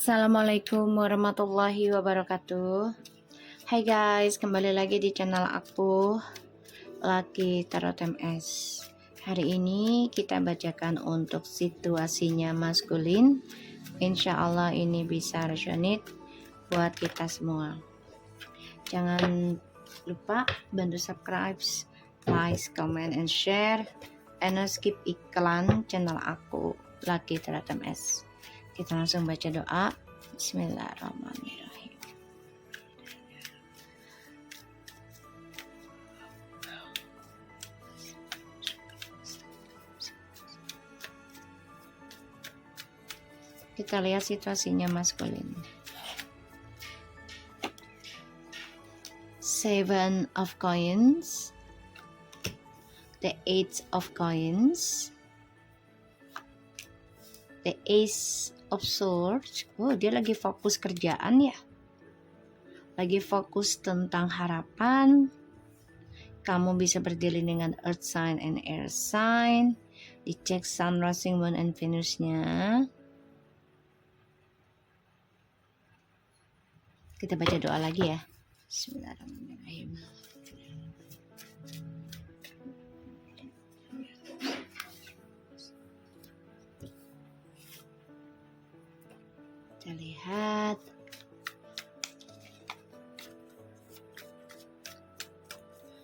Assalamualaikum warahmatullahi wabarakatuh. Hai guys, kembali lagi di channel aku, Lucky Tarot MS. Hari ini kita bacakan untuk situasinya maskulin. Insya Allah ini bisa resonate buat kita semua. Jangan lupa bantu subscribe, like, comment, and share. And skip iklan channel aku, Lucky Tarot MS. Kita langsung baca doa. Bismillahirrahmanirrahim. Kita lihat situasinya maskulin. Seven of Coins, the Eight of Coins, the Ace of Swords. Oh, dia lagi fokus kerjaan ya. Lagi fokus tentang harapan. Kamu bisa berdiri dengan Earth sign and Air sign. Dicek Sun, Rising, Moon, and Venus-nya. Kita baca doa lagi ya. Bismillahirrahmanirrahim. Kita lihat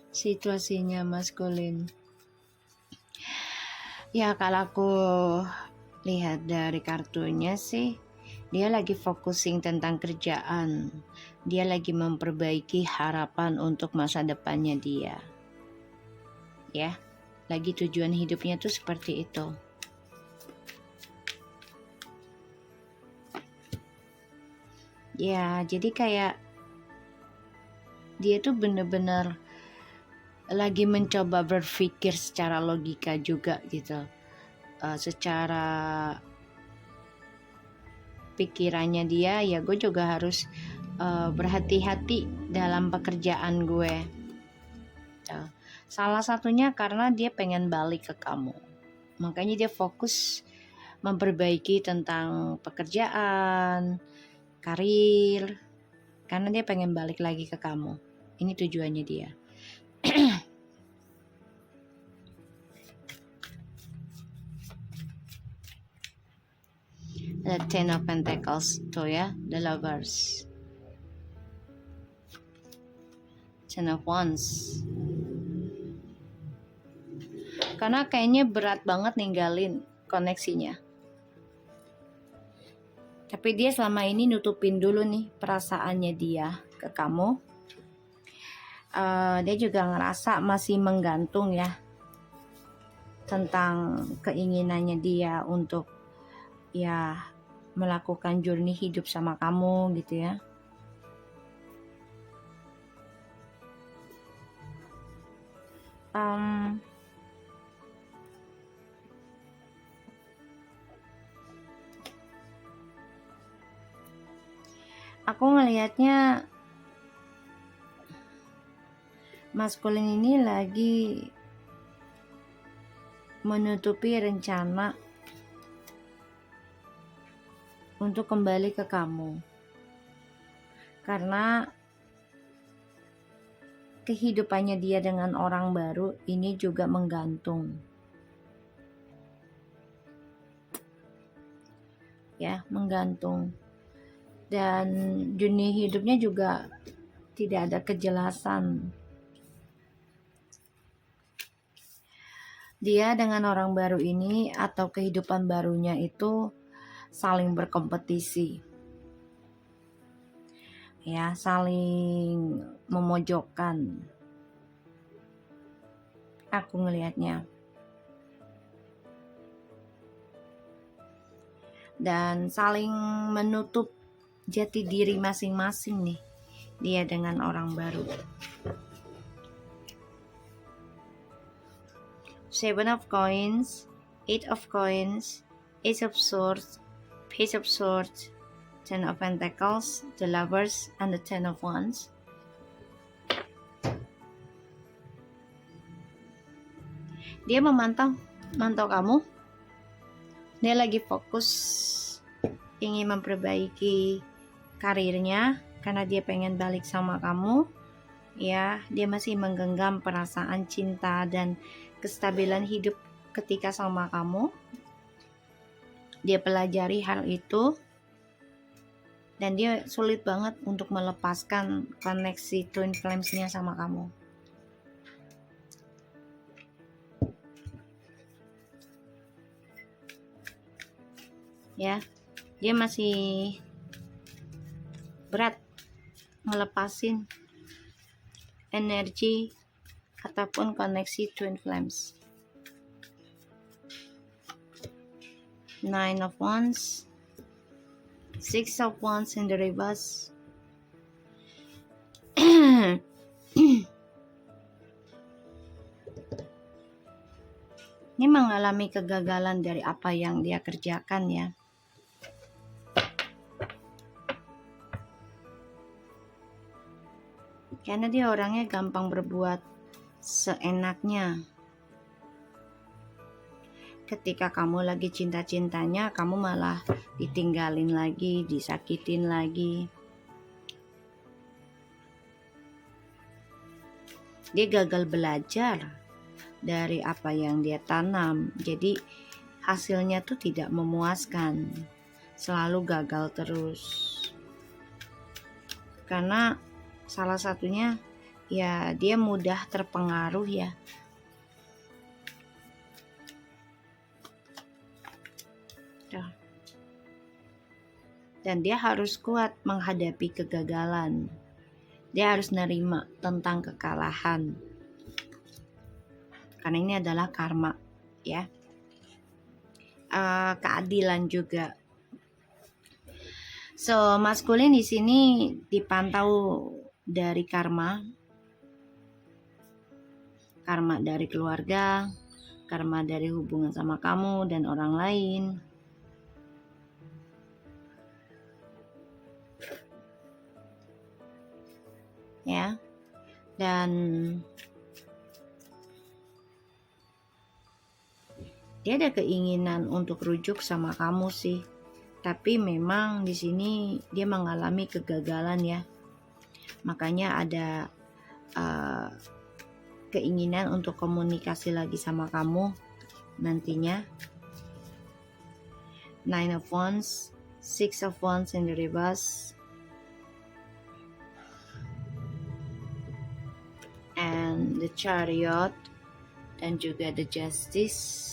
situasinya maskulin. Ya, kalau aku lihat dari kartunya sih, dia lagi focusing tentang kerjaan. Dia lagi memperbaiki harapan untuk masa depannya dia. Ya, lagi tujuan hidupnya tuh seperti itu. Ya, jadi kayak dia tuh bener-bener lagi mencoba berpikir secara logika juga gitu. Secara pikirannya dia, ya gue juga harus berhati-hati dalam pekerjaan gue. Salah satunya karena dia pengen balik ke kamu. Makanya dia fokus memperbaiki tentang pekerjaan, karir, karena dia pengen balik lagi ke kamu. Ini tujuannya dia. The Ten of Pentacles tuh ya, the Lovers, Ten of Wands. Karena kayaknya berat banget ninggalin koneksinya. Tapi dia selama ini nutupin dulu nih perasaannya dia ke kamu. Dia juga ngerasa masih menggantung ya tentang keinginannya dia untuk ya melakukan journey hidup sama kamu gitu ya. Aku ngelihatnya maskulin ini lagi menutupi rencana untuk kembali ke kamu. Karena kehidupannya dia dengan orang baru ini juga menggantung. Ya, menggantung. Dan dunia hidupnya juga tidak ada kejelasan. Dia dengan orang baru ini atau kehidupan barunya itu saling berkompetisi. Ya, saling memojokkan. Aku ngelihatnya. Dan saling menutup jati diri masing-masing nih, dia dengan orang baru. Seven of Coins, Eight of Coins, Ace of Swords, Page of Swords, Ten of Pentacles, the Lovers, and the Ten of Wands. Dia memantau kamu. Dia lagi fokus ingin memperbaiki karirnya karena dia pengen balik sama kamu, ya. Dia masih menggenggam perasaan cinta dan kestabilan hidup ketika sama kamu. Dia pelajari hal itu dan dia sulit banget untuk melepaskan koneksi twin flames-nya sama kamu. Ya, dia masih berat ngelepasin energi ataupun koneksi twin flames. Nine of Wands, Six of Wands in the reverse. Ini mengalami kegagalan dari apa yang dia kerjakan, ya. Karena dia orangnya gampang berbuat seenaknya. Ketika kamu lagi cinta-cintanya, kamu malah ditinggalin lagi, disakitin lagi. Dia gagal belajar dari apa yang dia tanam. Jadi hasilnya tuh tidak memuaskan. Selalu gagal terus. Karena salah satunya ya dia mudah terpengaruh, ya. Dan dia harus kuat menghadapi kegagalan. Dia harus nerima tentang kekalahan. Karena ini adalah karma, ya. Keadilan juga. So, maskulin di sini dipantau dari karma dari keluarga, karma dari hubungan sama kamu dan orang lain. Ya. Dan dia ada keinginan untuk rujuk sama kamu sih. Tapi memang di sini dia mengalami kegagalan, ya. Makanya ada keinginan untuk komunikasi lagi sama kamu nantinya. Nine of Wands, Six of Wands in the reverse, and the Chariot, dan juga the Justice.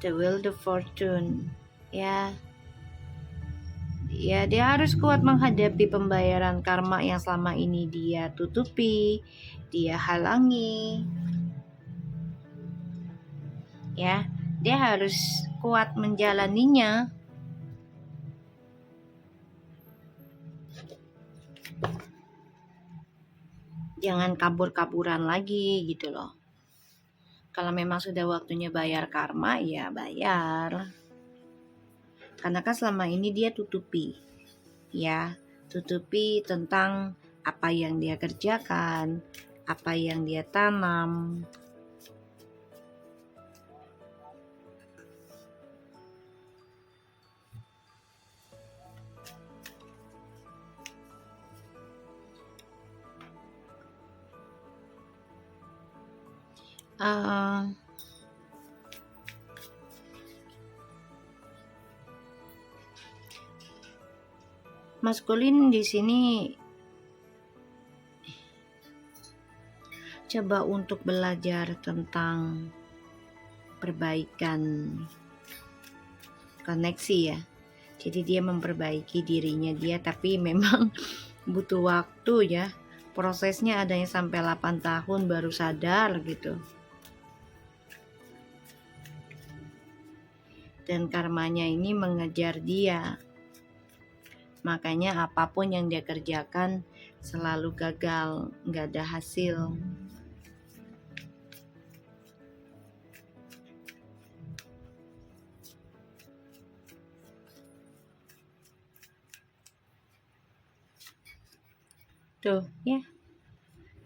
The Wheel of Fortune, ya. Ya, dia harus kuat menghadapi pembayaran karma yang selama ini dia tutupi, dia halangi. Ya, dia harus kuat menjalaninya. Jangan kabur-kaburan lagi gitu loh. Kalau memang sudah waktunya bayar karma, ya bayar. Karena kan selama ini dia tutupi, ya, tutupi tentang apa yang dia kerjakan, apa yang dia tanam. Maskulin di sini coba untuk belajar tentang perbaikan koneksi, ya. Jadi dia memperbaiki dirinya dia, tapi memang butuh waktu, ya. Prosesnya ada yang sampai 8 tahun baru sadar gitu. Dan karmanya ini mengejar dia. Makanya apapun yang dia kerjakan selalu gagal, nggak ada hasil. Tuh, ya.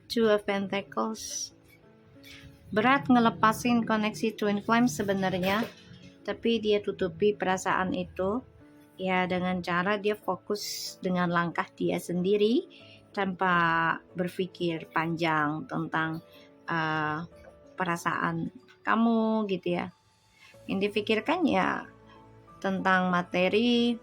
Two of Pentacles. berat ngelepasin koneksi twin flame sebenarnya, tapi dia tutupi perasaan itu ya dengan cara dia fokus dengan langkah dia sendiri tanpa berpikir panjang tentang perasaan kamu gitu ya. Yang dipikirkan ya tentang materi,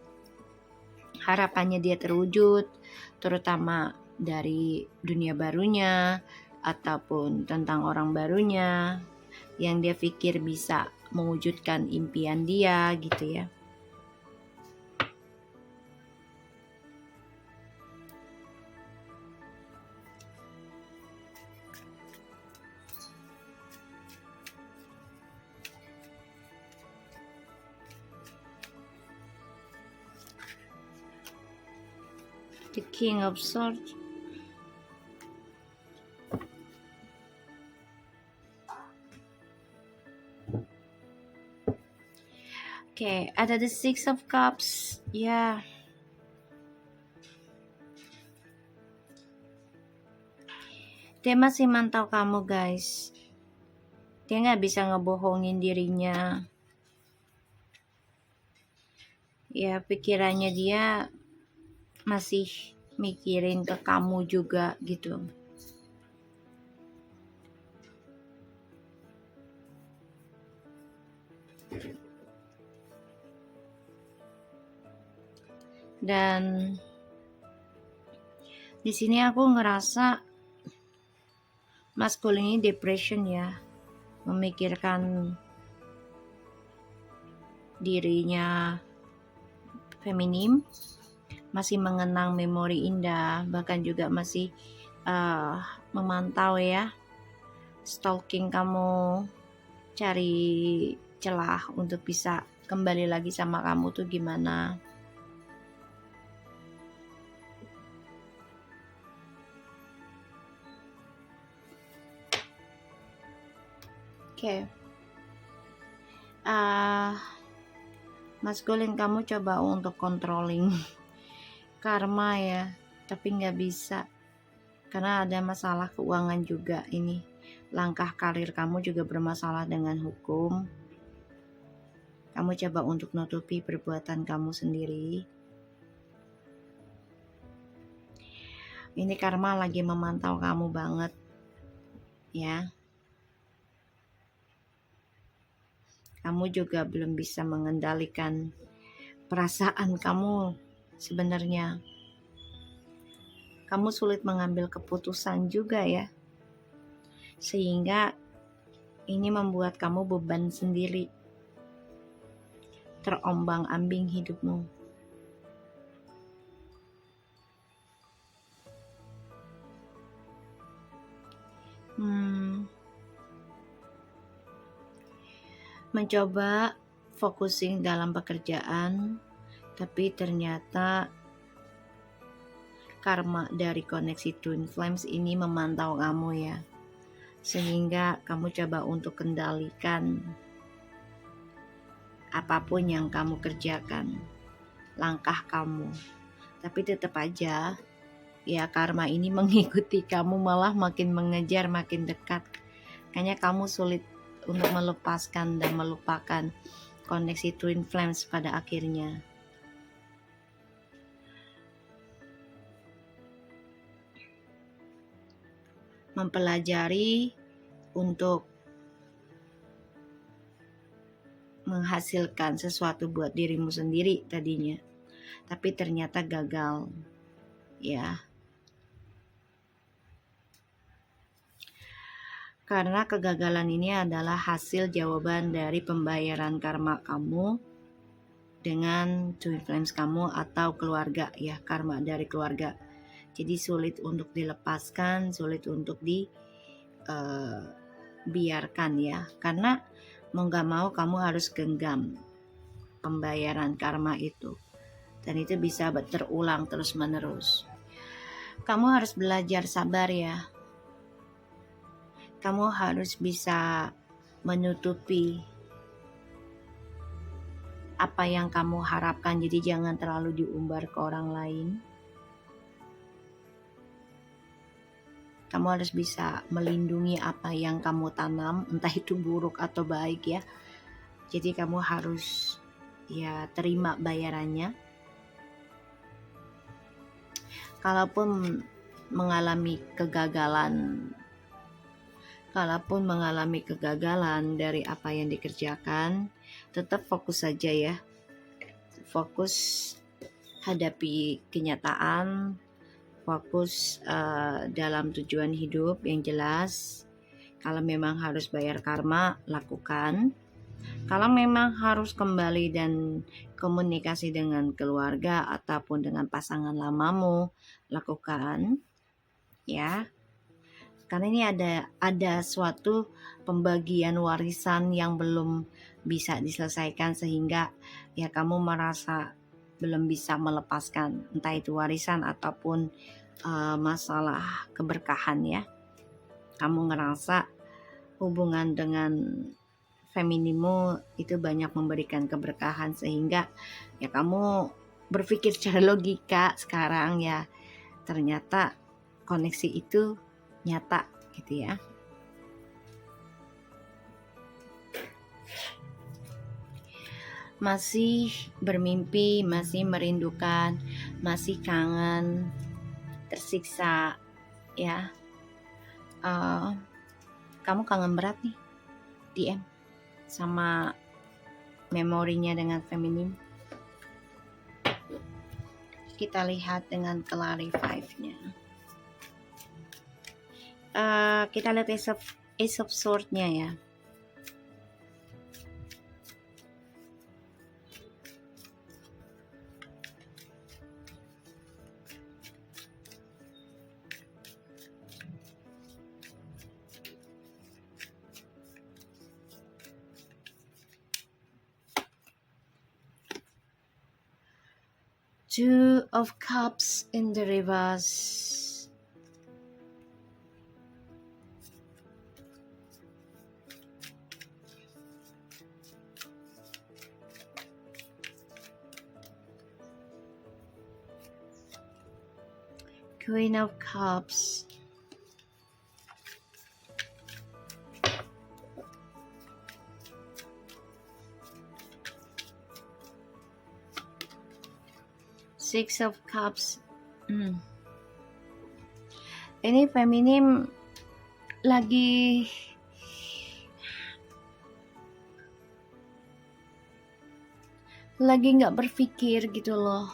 harapannya dia terwujud, terutama dari dunia barunya ataupun tentang orang barunya yang dia pikir bisa mewujudkan impian dia gitu ya. The King of Swords. Oke, ada the Six of Cups. Ya. Dia masih mantau kamu, guys. Dia nggak bisa ngebohongin dirinya. Ya, pikirannya dia masih mikirin ke kamu juga gitu. Dan di sini aku ngerasa masculine ini depression ya, memikirkan dirinya feminim, masih mengenang memori indah, bahkan juga masih memantau ya, stalking kamu, cari celah untuk bisa kembali lagi sama kamu tuh gimana. Oke. Maskulin kamu coba untuk controlling karma ya, tapi nggak bisa karena ada masalah keuangan juga ini. Langkah karir kamu juga bermasalah dengan hukum. Kamu coba untuk nutupi perbuatan kamu sendiri. Ini karma lagi memantau kamu banget ya. Kamu juga belum bisa mengendalikan perasaan kamu sebenarnya. Kamu sulit mengambil keputusan juga ya. Sehingga ini membuat kamu beban sendiri. Terombang-ambing hidupmu. Mencoba focusing dalam pekerjaan, tapi ternyata karma dari koneksi twin flames ini memantau kamu ya, sehingga kamu coba untuk kendalikan apapun yang kamu kerjakan, langkah kamu, tapi tetap aja ya karma ini mengikuti kamu, malah makin mengejar, makin dekat. Kayaknya kamu sulit untuk melepaskan dan melupakan koneksi twin flames pada akhirnya. Mempelajari untuk menghasilkan sesuatu buat dirimu sendiri tadinya, tapi ternyata gagal ya. Karena kegagalan ini adalah hasil jawaban dari pembayaran karma kamu dengan twin flames kamu atau keluarga ya, karma dari keluarga. Jadi sulit untuk dilepaskan, sulit untuk dibiarkan ya. Karena mau gak mau kamu harus genggam pembayaran karma itu. Dan itu bisa terulang terus menerus. Kamu harus belajar sabar ya. Kamu harus bisa menutupi apa yang kamu harapkan, jadi jangan terlalu diumbar ke orang lain. Kamu harus bisa melindungi apa yang kamu tanam, entah itu buruk atau baik ya. Jadi kamu harus ya terima bayarannya. Kalaupun mengalami kegagalan dari apa yang dikerjakan, tetap fokus saja ya. Fokus hadapi kenyataan, fokus dalam tujuan hidup yang jelas. Kalau memang harus bayar karma, lakukan. Kalau memang harus kembali dan komunikasi dengan keluarga ataupun dengan pasangan lamamu, lakukan ya. Karena ini ada suatu pembagian warisan yang belum bisa diselesaikan sehingga ya kamu merasa belum bisa melepaskan, entah itu warisan ataupun masalah keberkahan ya. Kamu ngerasa hubungan dengan feminimu itu banyak memberikan keberkahan sehingga ya kamu berpikir secara logika sekarang ya ternyata koneksi itu nyata gitu ya. Masih bermimpi, masih merindukan, masih kangen, tersiksa ya. Kamu kangen berat nih DM sama memorinya dengan feminim. Kita lihat dengan clarify-nya. Kita lihat Ace of Sword-nya ya. Two of Cups in the reverse. Queen of Cups. Six of Cups. Ini feminim lagi nggak berpikir gitu loh.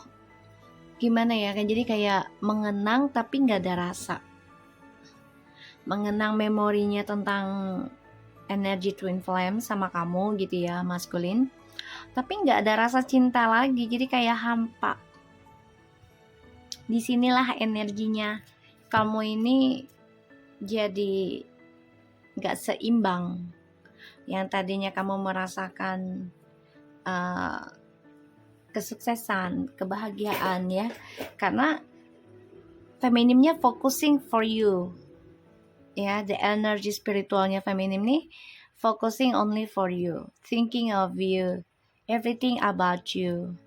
Gimana ya kan, jadi kayak mengenang tapi nggak ada rasa. Mengenang memorinya tentang energi twin flame sama kamu gitu ya, maskulin. Tapi nggak ada rasa cinta lagi, jadi kayak hampa. Disinilah energinya kamu ini jadi gak seimbang. Yang tadinya kamu merasakan kesuksesan, kebahagiaan ya, karena feminimnya focusing for you ya. The energy spiritualnya feminim nih focusing only for you, thinking of you, everything about you.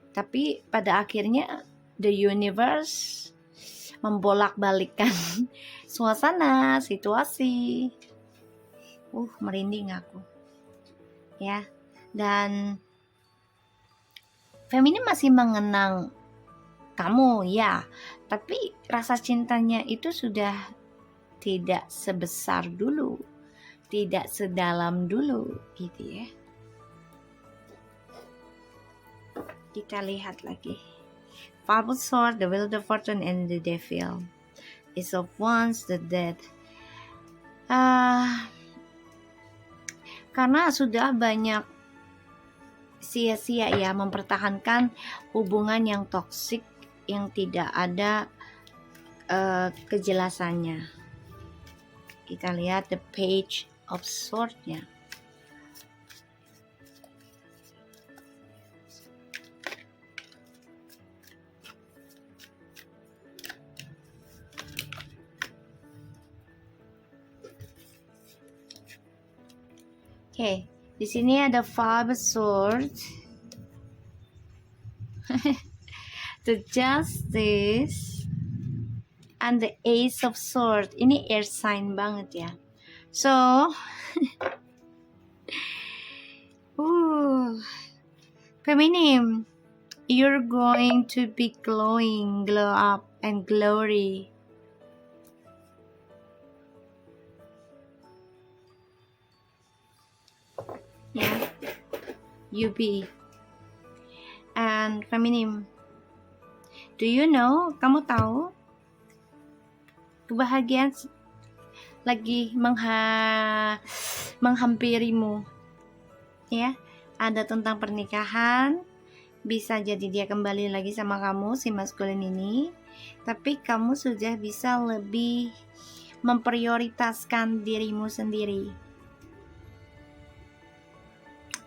Tapi pada akhirnya the universe membolak-balikkan suasana, situasi. Merinding aku. Ya. Dan feminim masih mengenang kamu ya, tapi rasa cintanya itu sudah tidak sebesar dulu, tidak sedalam dulu gitu ya. Kita lihat lagi. Five of Swords, the Wheel of Fortune, and the Devil. Ace of Wands, the Death. Karena sudah banyak sia-sia ya mempertahankan hubungan yang toksik yang tidak ada kejelasannya. Kita lihat the Page of Swords-nya. Oke, di sini ada Five of Swords. The Justice and the Ace of Swords. Ini air sign banget ya. So, Feminim, you're going to be glowing, glow up, and glory. Yeah, you be. And Feminim, do you know, kamu tahu, kebahagiaan lagi menghampirimu. Ya, ada tentang pernikahan, bisa jadi dia kembali lagi sama kamu, si maskulin ini, tapi kamu sudah bisa lebih memprioritaskan dirimu sendiri.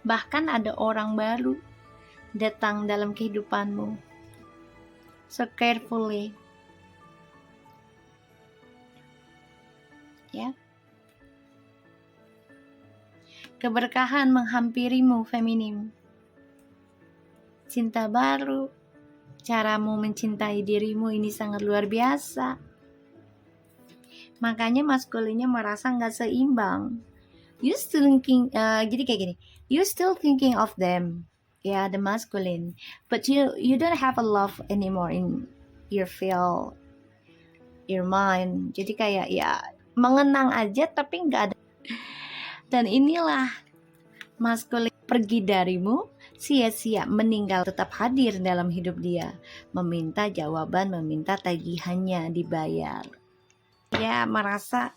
Bahkan ada orang baru datang dalam kehidupanmu. So carefully. Ya. Keberkahan menghampirimu, Feminim. Cinta baru, caramu mencintai dirimu ini sangat luar biasa. Makanya maskulinnya merasa nggak seimbang. You still thinking, jadi kayak gini. You still thinking of them, yeah, the masculine, but you don't have a love anymore in your feel, your mind. Jadi kayak ya mengenang aja tapi nggak ada. Dan inilah maskulin pergi darimu, sia-sia, meninggal, tetap hadir dalam hidup dia, meminta jawaban, meminta tagihannya dibayar. Ya merasa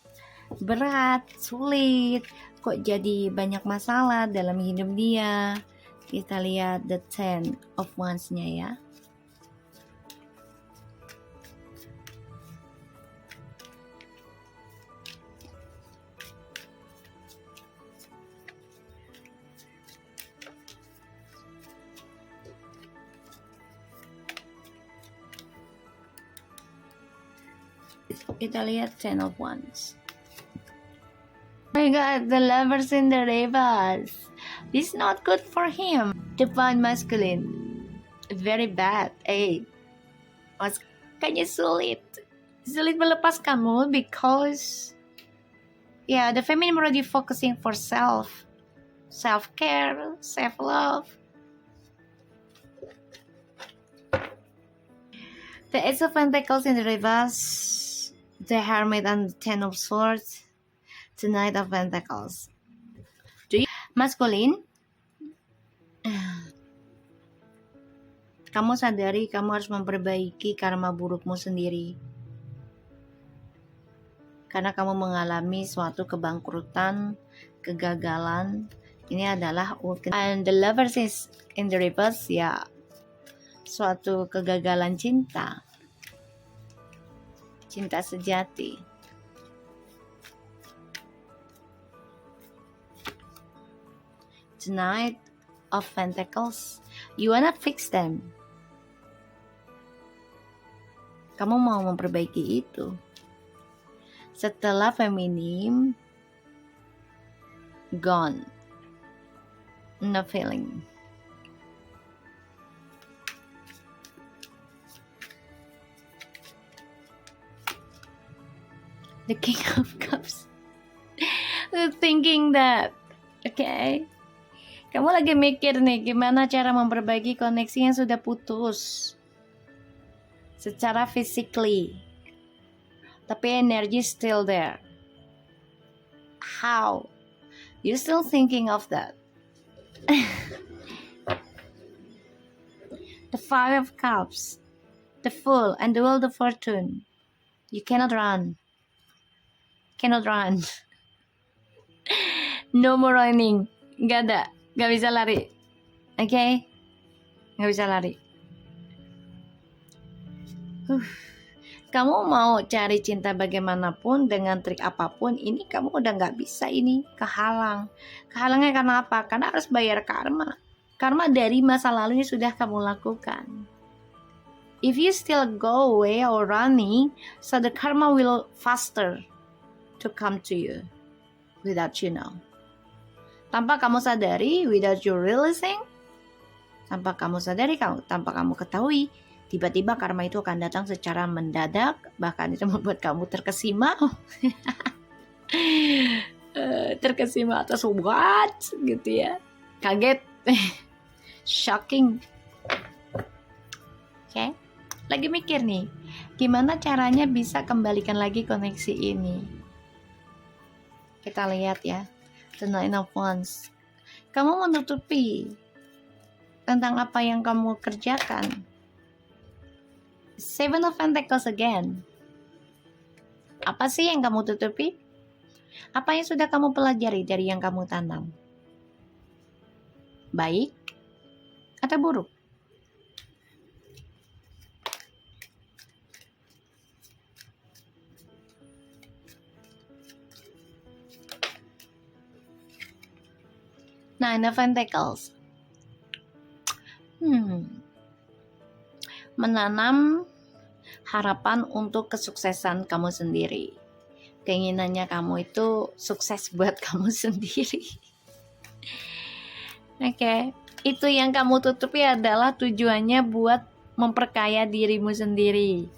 berat, sulit, kok jadi banyak masalah dalam hidup dia. Kita lihat the 10 of Wands-nya ya. Kita lihat 10 of Wands. Oh my God, the Lovers in the reverse. This is not good for him. Divine masculine, very bad. Kayaknya sulit melepaskanmu because the feminine already focusing for self-care, self-love. The Ace of Pentacles in the reverse, the Hermit and the Ten of Swords, the Knight of Pentacles. Maskulin, kamu sadari kamu harus memperbaiki karma burukmu sendiri. Karena kamu mengalami suatu kebangkrutan, kegagalan. Ini adalah and the Lovers is in the reverse, ya. Suatu kegagalan cinta. Cinta sejati. The Knight of Pentacles, you wanna fix them. Kamu mau memperbaiki itu. Setelah feminim gone, no feeling. The King of Cups, thinking that, okay, kamu lagi mikir nih gimana cara memperbaiki koneksi yang sudah putus secara physically, tapi energy still there. How? You still thinking of that? The Five of Cups, the Fool, and the Wheel of Fortune. You cannot run. No more running. Gak ada. Gak bisa lari. Okay? Gak bisa lari. Kamu mau cari cinta bagaimanapun, dengan trik apapun, ini kamu udah gak bisa, ini kehalang. Kehalangnya karena apa? Karena harus bayar karma. Karma dari masa lalu yang sudah kamu lakukan. If you still go away or running, so the karma will faster to come to you without you know. Tanpa kamu sadari, without you realizing, tanpa kamu sadari, tanpa kamu ketahui, Tiba-tiba karma itu akan datang secara mendadak, bahkan itu membuat kamu terkesima. Terkesima atas what gitu ya, kaget. Shocking. Oke, lagi mikir nih, gimana caranya bisa kembalikan lagi koneksi ini. Kita lihat ya, the Nine of Wands. Kamu menutupi tentang apa yang kamu kerjakan. Seven of Pentacles again. Apa sih yang kamu tutupi? Apa yang sudah kamu pelajari dari yang kamu tanam? Baik atau buruk? Nine of Pentacles. Menanam harapan untuk kesuksesan kamu sendiri. Keinginannya kamu itu sukses buat kamu sendiri. Oke, itu yang kamu tutupi adalah tujuannya buat memperkaya dirimu sendiri.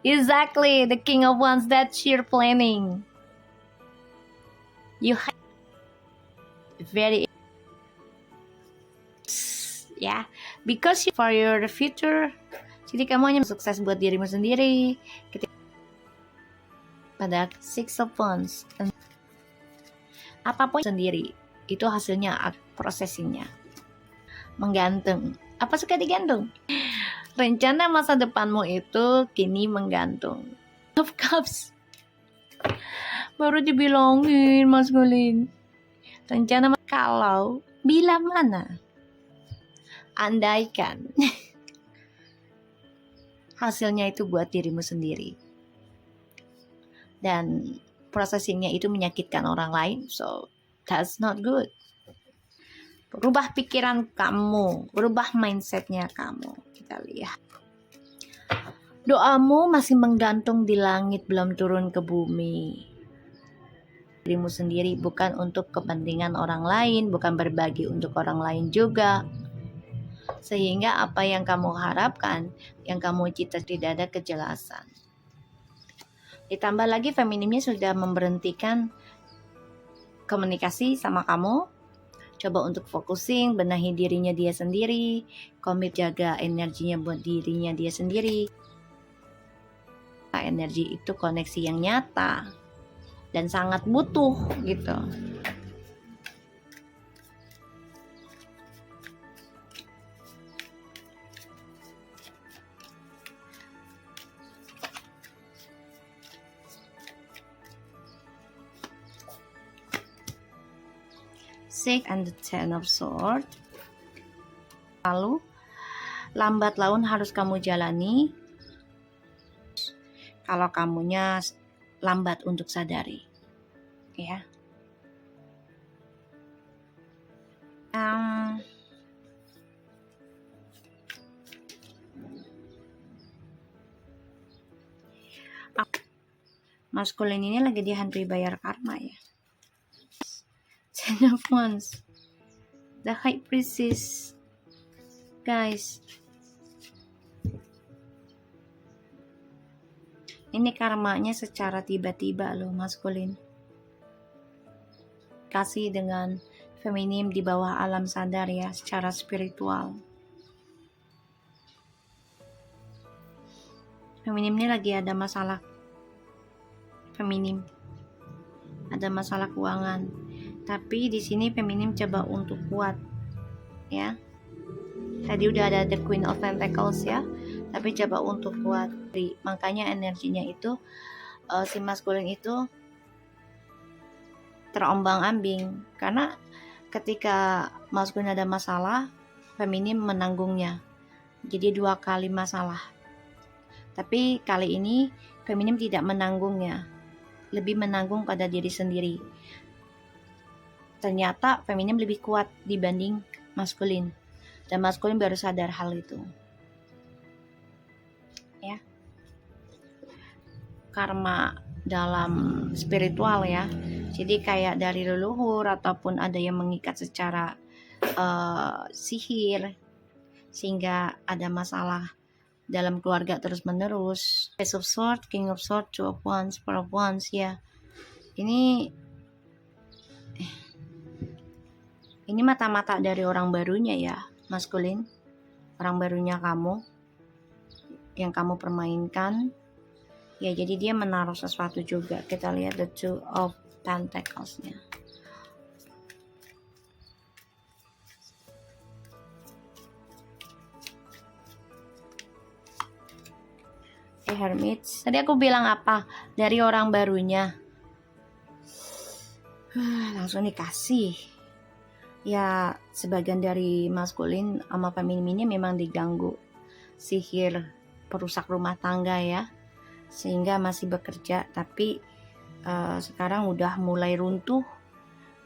Exactly, the King of Wands, that's your planning. You have very ya, because for your future. Jadi kamu hanya sukses buat dirimu sendiri. Pada Six of Wands, apapun sendiri itu hasilnya prosesinya menggantung. Apa suka digantung? Rencana masa depanmu itu kini menggantung. Of Cups, baru dibilangin Mas Gulin. Rencana kalau bila mana, andaikan hasilnya itu buat dirimu sendiri dan prosesinya itu menyakitkan orang lain, so that's not good. Rubah pikiran kamu, rubah mindsetnya kamu. Kita lihat, doamu masih menggantung di langit, belum turun ke bumi. Dirimu sendiri, bukan untuk kepentingan orang lain, bukan berbagi untuk orang lain juga. Sehingga apa yang kamu harapkan, yang kamu cita, tidak ada kejelasan. Ditambah lagi feminimnya sudah memberhentikan komunikasi sama kamu. Coba untuk focusing, benahi dirinya dia sendiri, komit jaga energinya buat dirinya dia sendiri. Energi itu koneksi yang nyata dan sangat butuh gitu. Six and the Ten of Swords. Lalu lambat laun harus kamu jalani kalau kamunya lambat untuk sadari, ya. Maskulin ini lagi dihantui bayar karma ya. Ten of Wands, the High Priestess, guys. Ini karmanya secara tiba-tiba loh, maskulin. Kasih dengan feminim di bawah alam sadar ya, secara spiritual. Feminim ini lagi ada masalah. Feminim ada masalah keuangan. Tapi di sini feminim coba untuk kuat, ya. Tadi udah ada the Queen of Pentacles ya, tapi coba untuk kuat. Makanya energinya itu si maskulin itu terombang-ambing, karena ketika maskulin ada masalah, feminim menanggungnya. Jadi 2 kali masalah. Tapi kali ini feminim tidak menanggungnya, lebih menanggung pada diri sendiri. Ternyata feminim lebih kuat dibanding maskulin, dan maskulin baru sadar hal itu, ya. Karma dalam spiritual ya, jadi kayak dari leluhur ataupun ada yang mengikat secara sihir, sehingga ada masalah dalam keluarga terus menerus. Ace of Swords, King of Swords, Two of Wands, Four of Wands ya. Ini mata-mata dari orang barunya ya, maskulin. Orang barunya kamu yang kamu permainkan. Ya, jadi dia menaruh sesuatu juga. Kita lihat the Two of Pentacles-nya. Hermits. Tadi aku bilang apa? Dari orang barunya. Langsung dikasih. Ya, sebagian dari maskulin sama femininnya memang diganggu sihir perusak rumah tangga ya, sehingga masih bekerja tapi sekarang udah mulai runtuh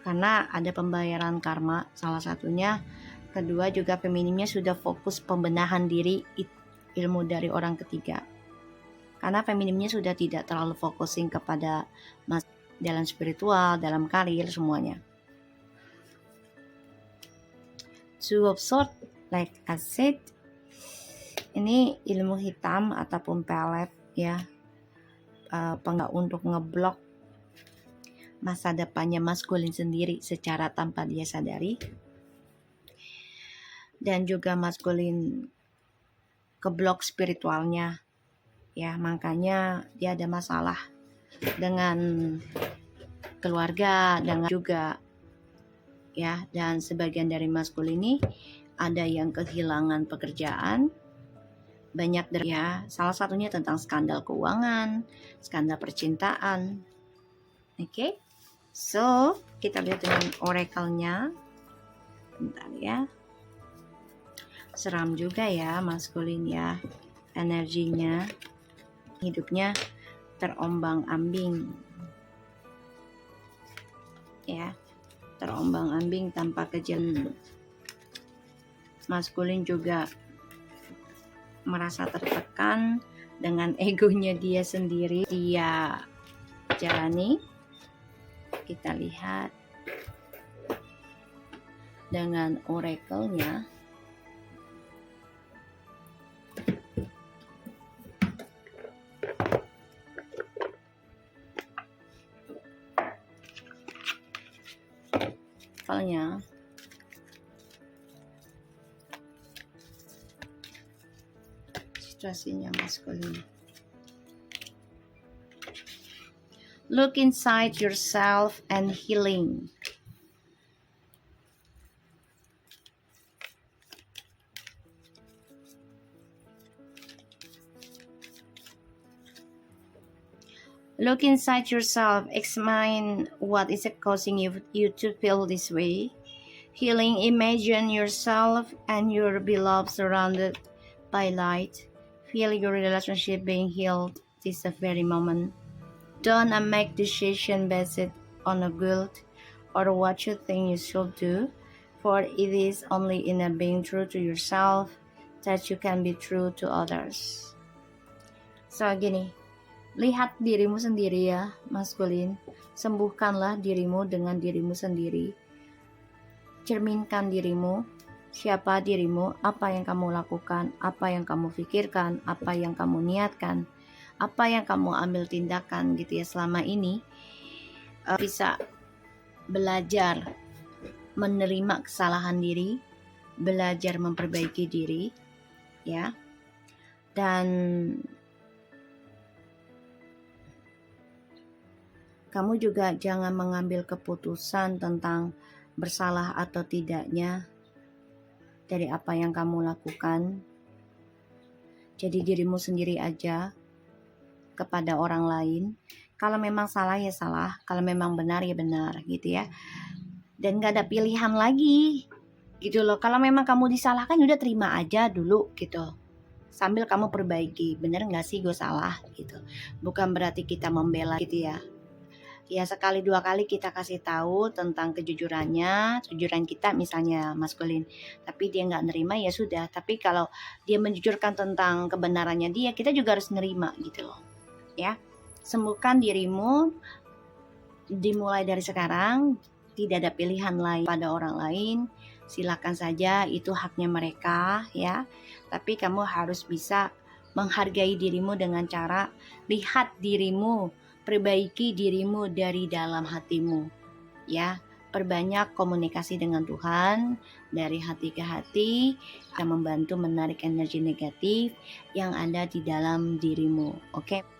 karena ada pembayaran karma salah satunya. Kedua juga femininnya sudah fokus pembenahan diri, ilmu dari orang ketiga, karena femininnya sudah tidak terlalu fokusin kepada dalam spiritual, dalam karir, semuanya. Two of Swords, like I said, ini ilmu hitam ataupun pelet ya, untuk ngeblok masa depannya maskulin sendiri secara tanpa dia sadari, dan juga maskulin keblok spiritualnya ya, makanya dia ada masalah dengan keluarga, dengan juga ya. Dan sebagian dari maskulin ini ada yang kehilangan pekerjaan, banyak dari ya, salah satunya tentang skandal keuangan, skandal percintaan. Oke, so kita lihat dengan oracle-nya. Bentar ya, seram juga ya maskulin ya, energinya, hidupnya terombang-ambing ya, terombang-ambing tanpa kejelasan. Maskulin juga merasa tertekan dengan egonya dia sendiri, dia jalani. Kita lihat dengan oracle-nya. Oracle-nya situasinya maskulin. Look inside yourself and healing. Look inside yourself, examine what is causing you to feel this way. Healing, imagine yourself and your beloved surrounded by light. Feel your relationship being healed this very moment. Don't make decisions based on a guilt or what you think you should do, for it is only in being true to yourself that you can be true to others. So gini, lihat dirimu sendiri ya maskulin, sembuhkanlah dirimu dengan dirimu sendiri. Cerminkan dirimu, siapa dirimu, apa yang kamu lakukan, apa yang kamu pikirkan, apa yang kamu niatkan, apa yang kamu ambil tindakan gitu ya selama ini. Bisa belajar menerima kesalahan diri, belajar memperbaiki diri ya. Dan kamu juga jangan mengambil keputusan tentang bersalah atau tidaknya dari apa yang kamu lakukan. Jadi dirimu sendiri aja kepada orang lain. Kalau memang salah ya salah, kalau memang benar ya benar gitu ya. Dan gak ada pilihan lagi gitu loh. Kalau memang kamu disalahkan udah terima aja dulu gitu, sambil kamu perbaiki, bener gak sih gue salah gitu. Bukan berarti kita membela gitu ya. Ya sekali dua kali kita kasih tahu tentang kejujurannya, kejujuran kita misalnya maskulin, tapi dia nggak nerima ya sudah. Tapi kalau dia menjujurkan tentang kebenarannya dia, kita juga harus nerima gitu loh ya. Sembuhkan dirimu, dimulai dari sekarang. Tidak ada pilihan lain pada orang lain. silakan saja, itu haknya mereka ya. Tapi kamu harus bisa menghargai dirimu dengan cara lihat dirimu, perbaiki dirimu dari dalam hatimu ya. Perbanyak komunikasi dengan Tuhan dari hati ke hati, akan membantu menarik energi negatif yang ada di dalam dirimu. Oke.